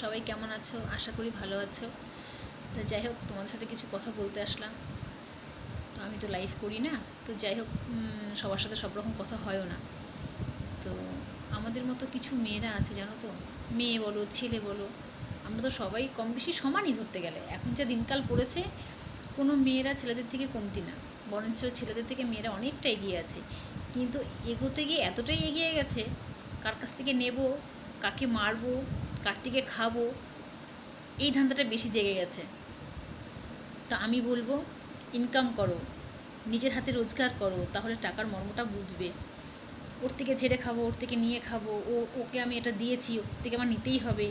সবাই কেমন আছো? আশা করি ভালো আছো। তো যাই হোক, তোমাদের সাথে কিছু কথা বলতে আসলাম। তো আমি তো লাইভ করি না, তো যাই হোক, সবার সাথে সব রকম কথা হয়ও না। তো আমাদের মতো কিছু মেয়েরা আছে, জানো তো, মেয়ে বলো ছেলে বলো, আমরা তো সবাই কম বেশি সমানই ধরতে গেলে। এখন যা দিনকাল পড়েছে, কোনো মেয়েরা ছেলেদের থেকে কমতি না, বরঞ্চ ছেলেদের থেকে মেয়েরা অনেকটা এগিয়ে আছে। কিন্তু এগোতে গিয়ে এতটাই এগিয়ে গেছে, কার কাছ থেকে নেব, কাকে মারবো, কার থেকে খাবো, এই ধান্দাটা বেশি জেগে গেছে। তো আমি বলবো, ইনকাম করো, নিজের হাতে রোজগার করো, তাহলে টাকার মর্মটা বুঝবে। ওর থেকে ঝেড়ে খাবো, ওর থেকে নিয়ে খাবো, ওকে আমি এটা দিয়েছি, ওর থেকে আমার নিতেই হবে,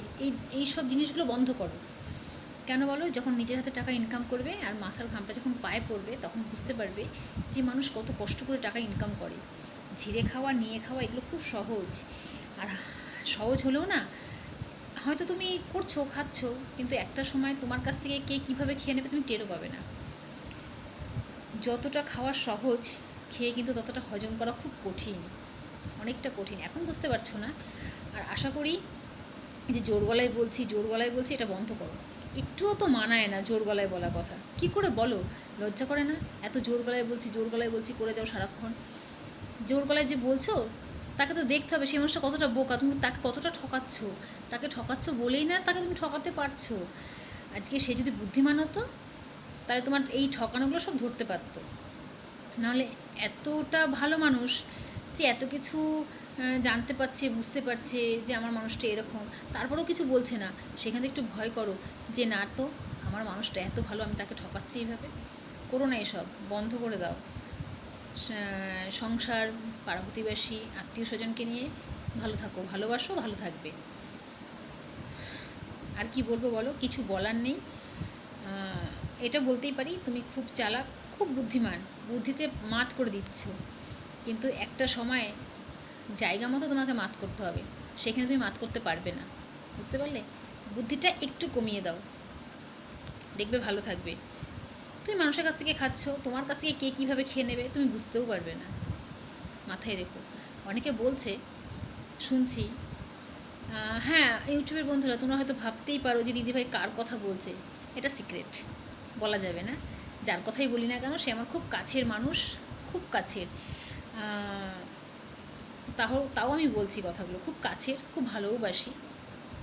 এই সব জিনিসগুলো বন্ধ করো। কেন বলো? যখন নিজের হাতে টাকা ইনকাম করবে আর মাথার ঘামটা যখন পায়ে পড়বে, তখন বুঝতে পারবে যে মানুষ কত কষ্ট করে টাকা ইনকাম করে। ঝেড়ে খাওয়া, নিয়ে খাওয়া, এগুলো খুব সহজ। আর সহজ হলেও না, হয়তো তুমি করছো, খাচ্ছ, কিন্তু একটা সময় তোমার কাছ থেকে কে কীভাবে খেয়ে নেবে তুমি টেরও পাবে না। যতটা খাওয়া সহজ, খেয়ে কিন্তু ততটা হজম করা খুব কঠিন, অনেকটা কঠিন। এখন বুঝতে পারছো না। আর আশা করি যে জোর গলায় বলছি এটা বন্ধ করো। একটুও তো মানায় না জোর গলায় বলা কথা। কি করে বলো? লজ্জা করে না? এত জোর গলায় বলছি করে যাও সারাক্ষণ। জোর গলায় যে বলছো, তাকে তো দেখতে হবে সে মানুষটা কতটা বোকা, তুমি তাকে কতটা ঠকাচ্ছ। তাকে ঠকাচ্ছ বলেই না তাকে তুমি ঠকাতে পারছো। আজকে সে যদি বুদ্ধিমান হতো, তাহলে তোমার এই ঠকানোগুলো সব ধরতে পারতো। নাহলে এতটা ভালো মানুষ যে এত কিছু জানতে পারছে, বুঝতে পারছে যে আমার মানুষটা এরকম, তারপরেও কিছু বলছে না। সেখানে একটু ভয় করো যে না তো, আমার মানুষটা এত ভালো, আমি তাকে ঠকাচ্ছি এইভাবে। করো না, এসব বন্ধ করে দাও। সংসার, পাড়া প্রতিবেশী, আত্মীয় স্বজনকে নিয়ে ভালো থাকো, ভালোবাসো, ভালো থাকবে। আর কি বলবো বলো? কিছু বলার নেই। এটা বলতেই পারি, তুমি খুব চালাক, খুব বুদ্ধিমান, বুদ্ধিতে মাত করে দিচ্ছ। কিন্তু একটা সময় জায়গা মতো তোমাকে মাত করতে হবে, সেখানে তুমি মাত করতে পারবে না। বুঝতে পারলে? বুদ্ধিটা একটু কমিয়ে দাও, দেখবে ভালো থাকবে। তুমি মানুষের কাছ থেকে খাচ্ছ, তোমার কাছ থেকে কে কীভাবে খেয়ে নেবে তুমি বুঝতেও পারবে না। মাথায় রেখো। অনেকে বলছে, শুনছি, হ্যাঁ, ইউটিউবের বন্ধুরা, তোমরা হয়তো ভাবতেই পারো যে দিদিভাই কার কথা বলছে। এটা সিক্রেট, বলা যাবে না। যার কথাই বলি না কেন, সে আমার খুব কাছের মানুষ, খুব কাছের। তাও আমি বলছি কথাগুলো, খুব কাছের, খুব ভালোবাসি,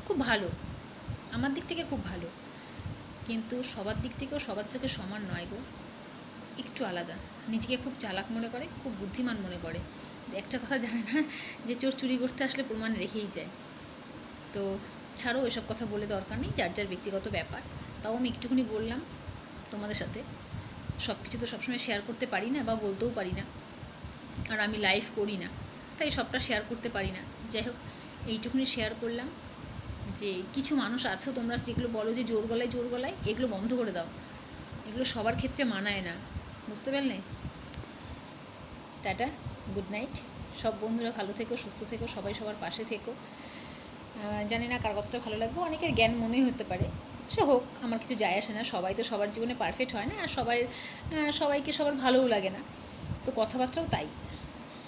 খুব ভালো, আমার দিক থেকে খুব ভালো। কিন্তু সবার দিক থেকেও সবার চোখে সমান নয় গো, একটু আলাদা। নিজেকে খুব চালাক মনে করে, খুব বুদ্ধিমান মনে করে। একটা কথা জানে না যে চোর চুরি করতে আসলে প্রমাণ রেখেই যায়। তো ছাড়ো, এসব কথা বলে দরকার নেই, যার যার ব্যক্তিগত ব্যাপার। তাও আমি একটুখানি বললাম তোমাদের সাথে। সব কিছু তো সবসময় শেয়ার করতে পারি না, বা বলতেও পারি না, আর আমি লাইভ করি না, তাই সবটা শেয়ার করতে পারি না। যাই হোক, এইটুকুনি শেয়ার করলাম যে কিছু মানুষ আছো তোমরা, যেগুলো বলো যে জোর গলায়, এগুলো বন্ধ করে দাও। এগুলো সবার ক্ষেত্রে মানায় না, বুঝতে পারলে? Tata, good night. সব বন্ধুরা ভালো থেকো, সুস্থ থেকো, সবাই সবার পাশে থেকো। জানি না কার কথাটা ভালো লাগবে, অনেকের জ্ঞান মনেই হতে পারে, সে হোক, আমার কিছু যায় আসে না। সবাই তো সবার জীবনে পারফেক্ট হয় না, আর সবাইকে সবার ভালোও লাগে না। তো কথাবার্তাও তাই,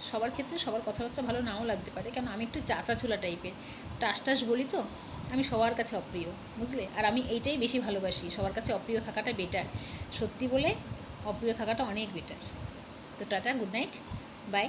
সবার ক্ষেত্রে সবার কথাবার্তা ভালো নাও লাগতে পারে, কারণ আমি একটু চাচাচুলা টাইপের, টাস বলি তো। আমি সবার কাছে অপ্রিয়, বুঝলে? আর আমি এইটাই বেশি ভালোবাসি, সবার কাছে অপ্রিয় থাকাটা বেটার। সত্যি বলে অপ্রিয় থাকাটা অনেক বেটার। তো টাটা, গুড নাইট, বাই।